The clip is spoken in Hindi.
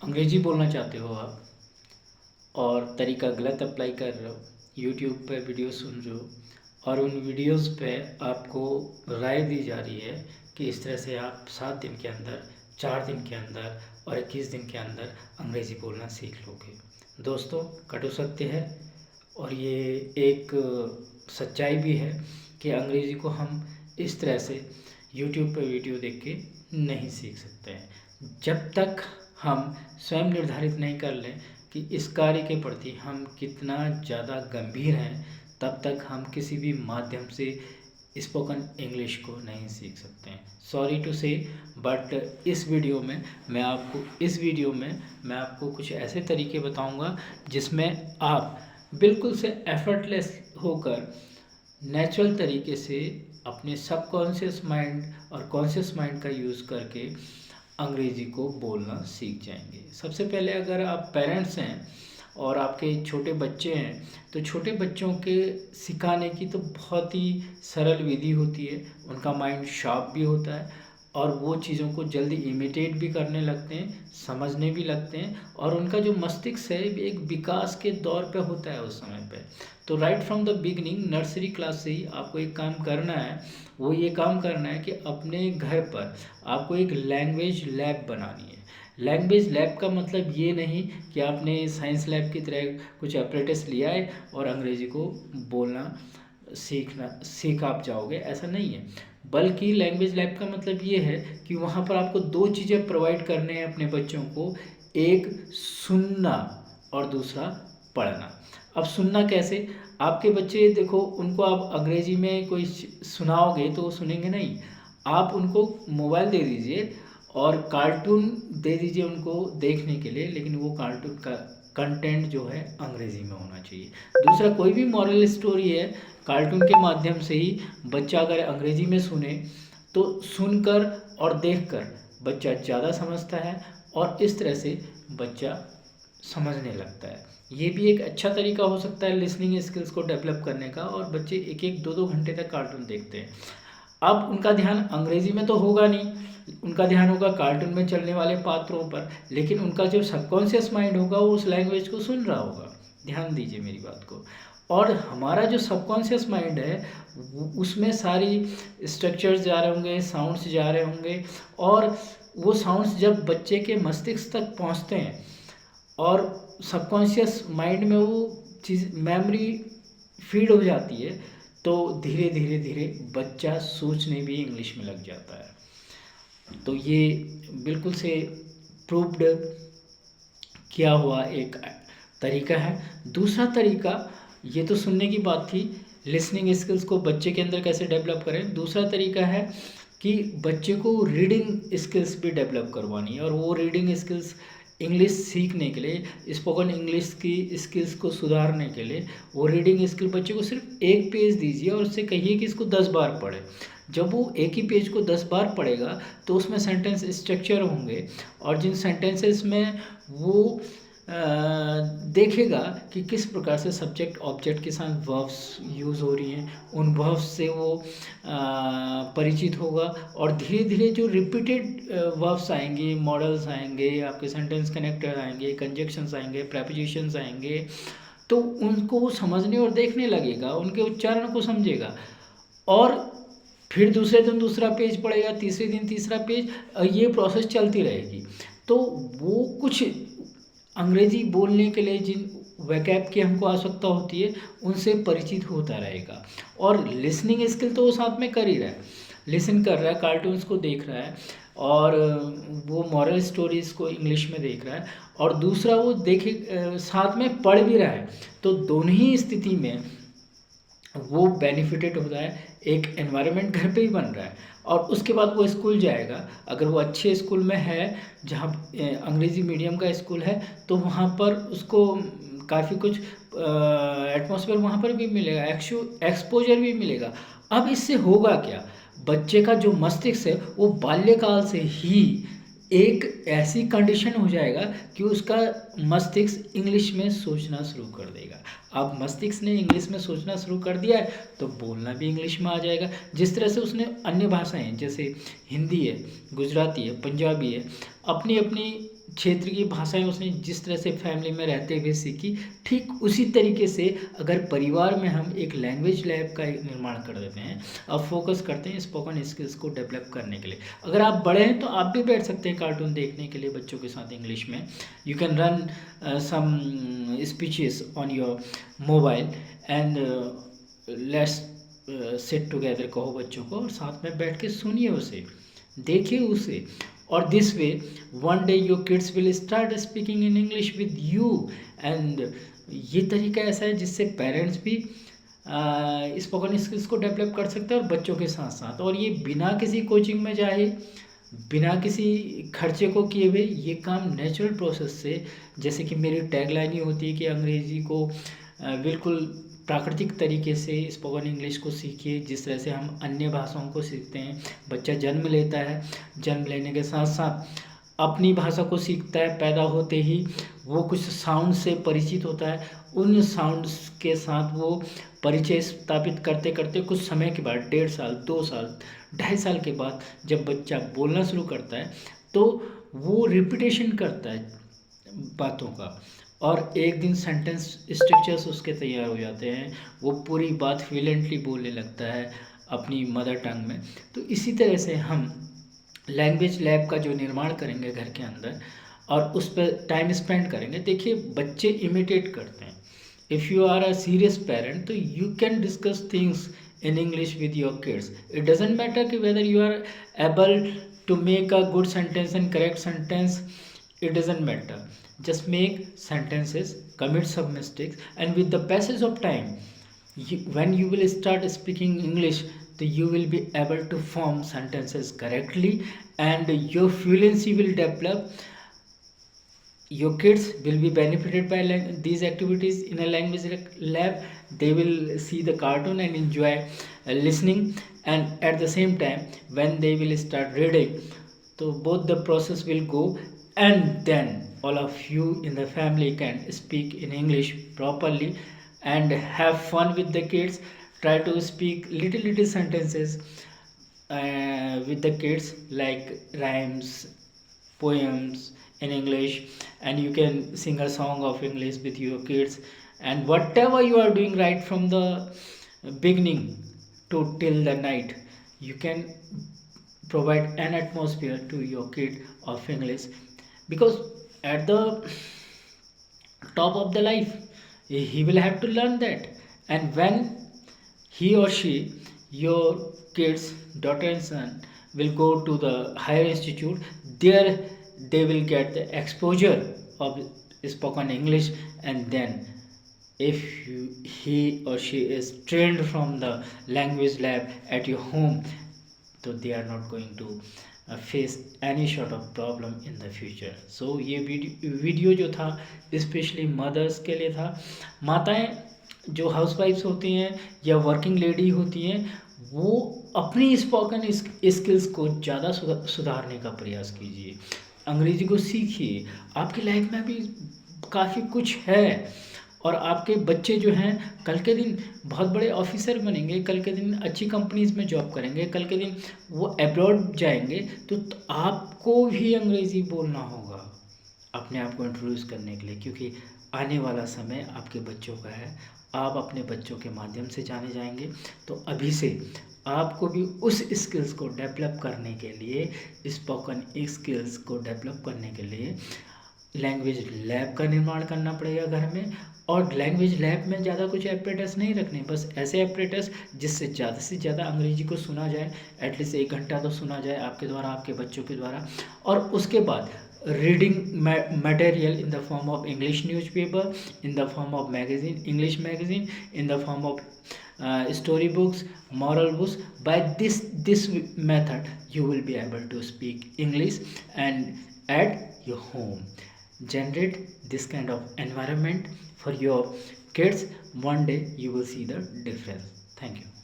अंग्रेजी बोलना चाहते हो आप और तरीका गलत अप्लाई कर रहे हो, यूट्यूब पे वीडियो सुन रहे हो और उन वीडियोस पे आपको राय दी जा रही है कि इस तरह से आप 7 दिन के अंदर, 4 दिन के अंदर और 21 दिन के अंदर अंग्रेज़ी बोलना सीख लोगे। दोस्तों, कटु सत्य है और ये एक सच्चाई भी है कि अंग्रेज़ी को हम इस तरह से यूट्यूब पर वीडियो देख के नहीं सीख सकते हैं। जब तक हम स्वयं निर्धारित नहीं कर लें कि इस कार्य के प्रति हम कितना ज़्यादा गंभीर हैं, तब तक हम किसी भी माध्यम से स्पोकन इंग्लिश को नहीं सीख सकते हैं। सॉरी टू से, बट इस वीडियो में मैं आपको कुछ ऐसे तरीके बताऊंगा जिसमें आप बिल्कुल से एफर्टलेस होकर नेचुरल तरीके से अपने सबकॉन्शियस माइंड और कॉन्शियस माइंड का यूज़ करके अंग्रेज़ी को बोलना सीख जाएंगे। सबसे पहले अगर आप पेरेंट्स हैं और आपके छोटे बच्चे हैं तो छोटे बच्चों के सिखाने की तो बहुत ही सरल विधि होती है। उनका माइंड शार्प भी होता है और वो चीज़ों को जल्दी इमिटेट भी करने लगते हैं, समझने भी लगते हैं और उनका जो मस्तिष्क है एक विकास के दौर पे होता है उस समय पे। तो right from the beginning nursery class से ही आपको एक काम करना है, वो ये काम करना है कि अपने घर पर आपको एक लैंग्वेज लैब बनानी है। लैंग्वेज लैब का मतलब ये नहीं कि आपने साइंस लैब की तरह कुछ अप्रेटिस लिया है और अंग्रेज़ी को बोलना सीख आप जाओगे, ऐसा नहीं है। बल्कि लैंग्वेज लैब का मतलब ये है कि वहाँ पर आपको 2 चीज़ें प्रोवाइड करने हैं अपने बच्चों को, एक सुनना और दूसरा पढ़ना। अब सुनना कैसे? आपके बच्चे देखो, उनको आप अंग्रेज़ी में कोई सुनाओगे तो वो सुनेंगे नहीं। आप उनको मोबाइल दे दीजिए और कार्टून दे दीजिए उनको देखने के लिए, लेकिन वो कार्टून का कंटेंट जो है अंग्रेज़ी में होना चाहिए। दूसरा, कोई भी मॉरल स्टोरी है, कार्टून के माध्यम से ही बच्चा अगर अंग्रेज़ी में सुने तो सुनकर और देखकर बच्चा ज़्यादा समझता है और इस तरह से बच्चा समझने लगता है। ये भी एक अच्छा तरीका हो सकता है लिसनिंग स्किल्स को डेवलप करने का। और बच्चे 1-1, 2-2 घंटे तक कार्टून देखते हैं। अब उनका ध्यान अंग्रेज़ी में तो होगा नहीं, उनका ध्यान होगा कार्टून में चलने वाले पात्रों पर, लेकिन उनका जो सबकॉन्शियस माइंड होगा वो उस लैंग्वेज को सुन रहा होगा। ध्यान दीजिए मेरी बात को। और हमारा जो सबकॉन्शियस माइंड है उसमें सारी स्ट्रक्चर्स जा रहे होंगे, साउंड्स जा रहे होंगे और वो साउंड्स जब बच्चे के मस्तिष्क तक पहुंचते हैं और सबकॉन्शियस माइंड में वो चीज़ मेमोरी फीड हो जाती है, तो धीरे धीरे धीरे बच्चा सोचने भी इंग्लिश में लग जाता है। तो ये बिल्कुल से प्रूव्ड किया हुआ एक तरीका है। दूसरा तरीका, ये तो सुनने की बात थी, लिसनिंग स्किल्स को बच्चे के अंदर कैसे डेवलप करें। दूसरा तरीका है कि बच्चे को रीडिंग स्किल्स भी डेवलप करवानी है और वो रीडिंग स्किल्स इंग्लिश सीखने के लिए, स्पोकन इंग्लिश की स्किल्स को सुधारने के लिए वो रीडिंग स्किल बच्चे को सिर्फ एक पेज दीजिए और उससे कहिए कि इसको 10 बार पढ़े। जब वो एक ही पेज को 10 बार पढ़ेगा तो उसमें सेंटेंस स्ट्रक्चर होंगे और जिन सेंटेंसेस में वो देखेगा कि किस प्रकार से सब्जेक्ट ऑब्जेक्ट के साथ वर्ब्स यूज़ हो रही हैं, उन वर्ब्स से वो परिचित होगा और धीरे धीरे जो रिपीटेड वर्ब्स आएंगे, मॉडल्स आएंगे, आपके सेंटेंस कनेक्टर आएंगे, कंजक्शंस आएंगे, प्रेपोजिशंस आएंगे, तो उनको वो समझने और देखने लगेगा, उनके उच्चारण को समझेगा और फिर दूसरे दिन दूसरा पेज पढ़ेगा, तीसरे दिन तीसरा पेज, ये प्रोसेस चलती रहेगी। तो वो कुछ अंग्रेज़ी बोलने के लिए जिन वैकैब की हमको आवश्यकता होती है उनसे परिचित होता रहेगा। और लिसनिंग स्किल तो वो साथ में कर ही रहा है, लिसन कर रहा है, कार्टून्स को देख रहा है और वो मॉरल स्टोरीज़ को इंग्लिश में देख रहा है और दूसरा वो देखे साथ में पढ़ भी रहा है। तो दोनों ही स्थिति में वो बेनिफिटेड होता है। एक एनवायरनमेंट घर पे ही बन रहा है और उसके बाद वो स्कूल जाएगा। अगर वो अच्छे स्कूल में है जहाँ अंग्रेज़ी मीडियम का स्कूल है तो वहाँ पर उसको काफ़ी कुछ एटमॉस्फेयर वहाँ पर भी मिलेगा, एक्सपोजर भी मिलेगा। अब इससे होगा क्या, बच्चे का जो मस्तिष्क है वो बाल्यकाल से ही एक ऐसी कंडीशन हो जाएगा कि उसका मस्तिष्क इंग्लिश में सोचना शुरू कर देगा। अब मस्तिष्क ने इंग्लिश में सोचना शुरू कर दिया है तो बोलना भी इंग्लिश में आ जाएगा। जिस तरह से उसने अन्य भाषाएं जैसे हिंदी है, गुजराती है, पंजाबी है, अपनी अपनी क्षेत्र की भाषाएं उसने जिस तरह से फैमिली में रहते हुए सीखी, ठीक उसी तरीके से अगर परिवार में हम एक लैंग्वेज लैब का निर्माण कर देते हैं और फोकस करते हैं स्पोकन स्किल्स को डेवलप करने के लिए। अगर आप बड़े हैं तो आप भी बैठ सकते हैं कार्टून देखने के लिए बच्चों के साथ इंग्लिश में। You can run some speeches on your mobile and let's sit together कहो बच्चों को, और साथ में बैठ के सुनिए उसे, देखिए उसे, और this way one day your kids will start speaking in English with you. And ये तरीका ऐसा है जिससे पेरेंट्स भी स्पोकन स्किल्स को डेवलप कर सकते हैं और बच्चों के साथ साथ, और ये बिना किसी कोचिंग में जाए, बिना किसी खर्चे को किए हुए, ये काम नेचुरल प्रोसेस से, जैसे कि मेरी टैगलाइन ही होती है कि अंग्रेज़ी को बिल्कुल प्राकृतिक तरीके से स्पोकन इंग्लिश को सीखिए जिस तरह से हम अन्य भाषाओं को सीखते हैं। बच्चा जन्म लेता है, जन्म लेने के साथ साथ अपनी भाषा को सीखता है, पैदा होते ही वो कुछ साउंड से परिचित होता है, उन साउंड्स के साथ वो परिचय स्थापित करते करते कुछ समय के बाद 1.5 साल 2 साल 2.5 साल के बाद जब बच्चा बोलना शुरू करता है तो वो रिपीटेशन करता है बातों का, और एक दिन सेंटेंस स्ट्रक्चर्स उसके तैयार हो जाते हैं, वो पूरी बात फ्लुएंटली बोलने लगता है अपनी मदर टंग में। तो इसी तरह से हम लैंग्वेज लैब का जो निर्माण करेंगे घर के अंदर और उस पर टाइम स्पेंड करेंगे। देखिए बच्चे इमिटेट करते हैं। If you are a serious parent तो you can discuss things in English with your kids. It doesn't matter whether you are able to make a good sentence and correct sentence. It doesn't matter. Just make sentences, commit some mistakes, and with the passage of time, when you will start speaking English, you will be able to form sentences correctly, and your fluency will develop. Your kids will be benefited by these activities in a language lab. They will see the cartoon and enjoy listening, and at the same time when they will start reading, so both the process will go, and then all of you in the family can speak in English properly and have fun with the kids. Try to speak little sentences with the kids, like rhymes, poems in English, and you can sing a song of English with your kids. And whatever you are doing right from the beginning to till the night, you can provide an atmosphere to your kid of English, because at the top of the life he will have to learn that. And when he or she, your kids, daughter and son, will go to the higher institute, there they will get the exposure of spoken English. And then if he or she is trained from the language lab at your home, so they are not going to face any sort of problem in the future. So ये वीडियो जो था स्पेशली मदर्स के लिए था। माताएं जो हाउसवाइफ्स होती हैं या वर्किंग लेडी होती हैं, वो अपनी स्पोकन स्किल्स को ज़्यादा सुधारने का प्रयास कीजिए, अंग्रेज़ी को सीखिए। आपकी लाइफ में भी काफ़ी कुछ है, और आपके बच्चे जो हैं कल के दिन बहुत बड़े ऑफिसर बनेंगे, कल के दिन अच्छी कंपनीज में जॉब करेंगे, कल के दिन वो अब्रॉड जाएंगे, तो आपको भी अंग्रेज़ी बोलना होगा अपने आप को इंट्रोड्यूस करने के लिए, क्योंकि आने वाला समय आपके बच्चों का है। आप अपने बच्चों के माध्यम से जाने जाएंगे। तो अभी से आपको भी उस स्किल्स को डेवलप करने के लिए, स्पोकन स्किल्स को डेवलप करने के लिए लैंग्वेज लैब का निर्माण करना पड़ेगा घर में। और लैंग्वेज लैब में ज़्यादा कुछ एपरेटस नहीं रखने, बस ऐसे एपरेटस जिससे से ज़्यादा अंग्रेजी को सुना जाए, एटलीस्ट 1 घंटा तो सुना जाए आपके द्वारा, आपके बच्चों के द्वारा। और उसके बाद reading material in the form of English newspaper, in the form of magazine, English magazine, in the form of story books, moral books. By this method you will be able to speak English and at your home. Generate this kind of environment for your kids. One day you will see the difference. Thank you.